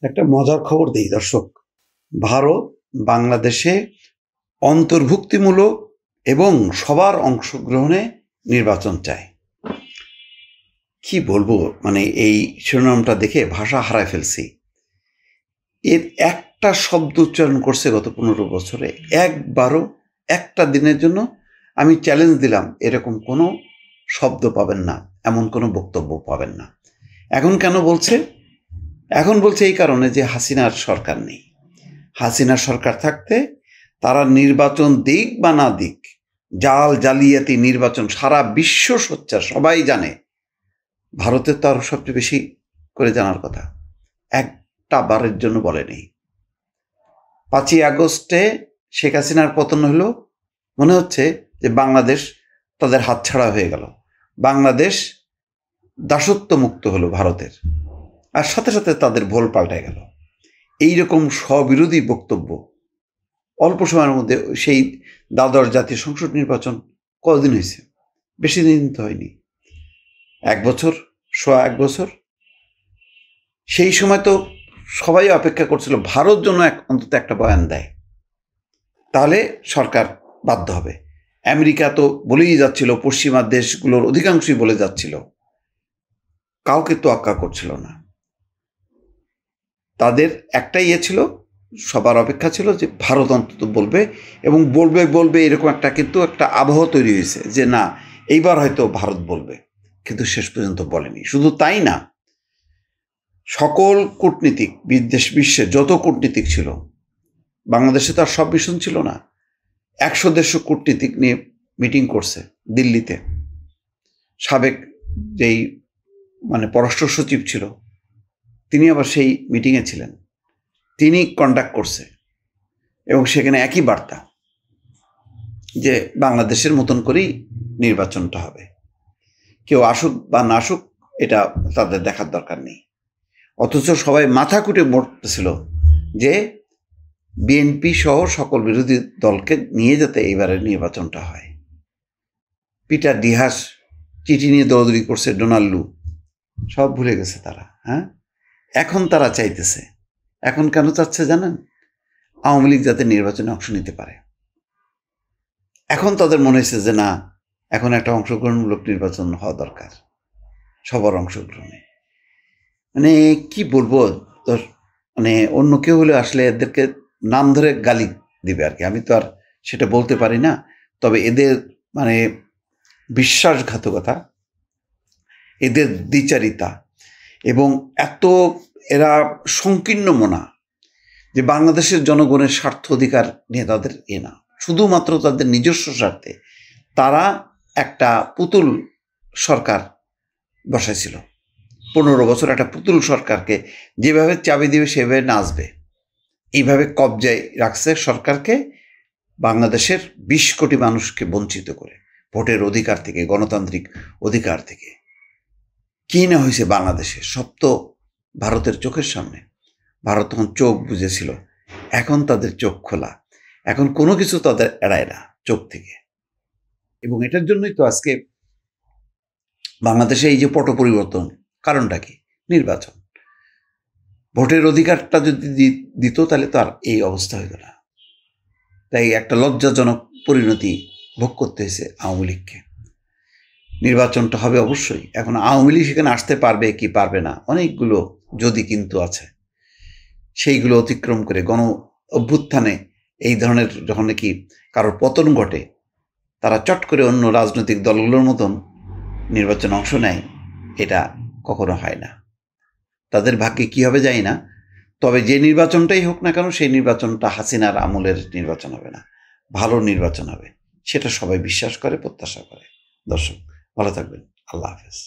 একটা মজার খবর দেই দর্শক। ভারত বাংলাদেশে অন্তর্ভুক্তিমূলক এবং সবার অংশগ্রহণে নির্বাচন চায়। কি বলবো, মানে এই শিরোনামটা দেখে ভাষা হারায় ফেলছি। এর একটা শব্দ উচ্চারণ করছে গত 15 বছরে, একবারও একটা দিনের জন্য আমি চ্যালেঞ্জ দিলাম এরকম কোনো শব্দ পাবেন না, এমন কোনো বক্তব্য পাবেন না। এখন কেন বলছে? এখন বলছে এই কারণে যে হাসিনার সরকার নেই। হাসিনার সরকার থাকতে তারা নির্বাচন দিক বা না দিক, জাল জালিয়াতি নির্বাচন সারা বিশ্ব সোচ্চার, সবাই জানে। ভারতের তো আরো সবচেয়ে বেশি করে জানার কথা, একটা বারের জন্য বলেনি। 5ই আগস্টে শেখ হাসিনার পতন হলো, মনে হচ্ছে যে বাংলাদেশ তাদের হাতছাড়া হয়ে গেল, বাংলাদেশ দাসত্ব মুক্ত হলো ভারতের, আর সাথে সাথে তাদের ভোল পাল্টে গেল। এইরকম স্ববিরোধী বক্তব্য অল্প সময়ের মধ্যে। সেই দ্বাদশ জাতীয় সংসদ নির্বাচন কতদিন হয়েছে? বেশি দিন তো হয়নি, 1 বছর, সোয়া 1 বছর। সেই সময় তো সবাই অপেক্ষা করছিল ভারত জন্য অন্তত একটা বয়ান দেয়, তাহলে সরকার বাধ্য হবে। আমেরিকা তো বলেই যাচ্ছিল, পশ্চিমা দেশগুলোর অধিকাংশই বলে যাচ্ছিল, কাউকে তোয়াক্কা করছিল না। তাদের একটাই ছিল, সবার অপেক্ষা ছিল যে ভারত অন্তত বলবে, এবং বলবে এরকম একটা কিন্তু একটা আবহ তৈরি হয়েছে যে না, এইবার হয়তো ভারত বলবে, কিন্তু শেষ পর্যন্ত বলেনি। শুধু তাই না, সকল কূটনীতিক বিশ্বে যত কূটনীতিক ছিল, বাংলাদেশে তো আর সব মিশন ছিল না, 100-150 কূটনীতিক নিয়ে মিটিং করছে দিল্লিতে। সাবেক যেই পররাষ্ট্র সচিব ছিল, তিনি আবার সেই মিটিংয়ে ছিলেন, তিনি কন্ডাক্ট করছে, এবং সেখানে একই বার্তা যে বাংলাদেশের মতন করেই নির্বাচনটা হবে, কেউ আসুক বা না আসুক এটা তাদের দেখার দরকার নেই। অথচ সবাই মাথা কুটে মরতেছিল যে বিএনপি সহ সকল বিরোধী দলকে নিয়ে যাতে এবারের নির্বাচনটা হয়। পিটার ডিহাস চিঠি নিয়ে দৌড়দৌড়ি করছে, ডোনাল্ড লু, সব ভুলে গেছে তারা। হ্যাঁ, এখন তারা চাইতেছে, এখন কেন চাচ্ছে জানেন? আওয়ামী লীগ যাতে নির্বাচনে অংশ নিতে পারে। এখন তাদের মনে হয়েছে যে না, এখন একটা অংশগ্রহণমূলক নির্বাচন হওয়া দরকার, সবার অংশগ্রহণে। কি বলবো, অন্য কেউ হলে আসলে এদেরকে নাম ধরে গালি দিবে আর কি, আমি তো আর সেটা বলতে পারি না। তবে এদের বিশ্বাসঘাতকতা, এদের দ্বিচারিতা, এবং এরা সংকীর্ণ মনা যে বাংলাদেশের জনগণের স্বার্থ অধিকার নিয়ে তাদের না, শুধুমাত্র তাদের নিজস্ব স্বার্থে তারা একটা পুতুল সরকার বসাইছিল। 15 বছর একটা পুতুল সরকারকে যেভাবে চাবি দিবে সেভাবে নাচবে, এইভাবে কবজায় রাখছে সরকারকে, বাংলাদেশের 20 কোটি মানুষকে বঞ্চিত করে ভোটের অধিকার থেকে, গণতান্ত্রিক অধিকার থেকে। কি না হয়েছে বাংলাদেশে, সব তো ভারতের চোখের সামনে। ভারত তখন চোখ বুঝেছিল, এখন তাদের চোখ খোলা, এখন কোনো কিছু তাদের এড়ায় না চোখ থেকে। এবং এটার জন্যই তো আজকে বাংলাদেশে এই যে পট পরিবর্তন, কারণটা কি? নির্বাচন। ভোটের অধিকারটা যদি দিত তাহলে তো আর এই অবস্থা হইত না। তাই একটা লজ্জাজনক পরিণতি ভোগ করতে হয়েছে আওয়ামী লীগকে। নির্বাচনটা হবে অবশ্যই। এখন আওয়ামী লীগ সেখানে আসতে পারবে কি পারবে না, অনেকগুলো যদি কিন্তু আছে। সেইগুলো অতিক্রম করে গণ অভ্যুত্থানে এই ধরনের যখন নাকি কারোর পতন ঘটে, তারা চট করে অন্য রাজনৈতিক দলগুলোর মতন নির্বাচনে অংশ নেয়, এটা কখনো হয় না। তাদের ভাগ্যে কি হবে জানি না। তবে যে নির্বাচনটাই হোক না কেন, সেই নির্বাচনটা হাসিনার আমলের নির্বাচন হবে না, ভালো নির্বাচন হবে, সেটা সবাই বিশ্বাস করে, প্রত্যাশা করে। দর্শক ভালো থাকবেন, আল্লাহ হাফেজ।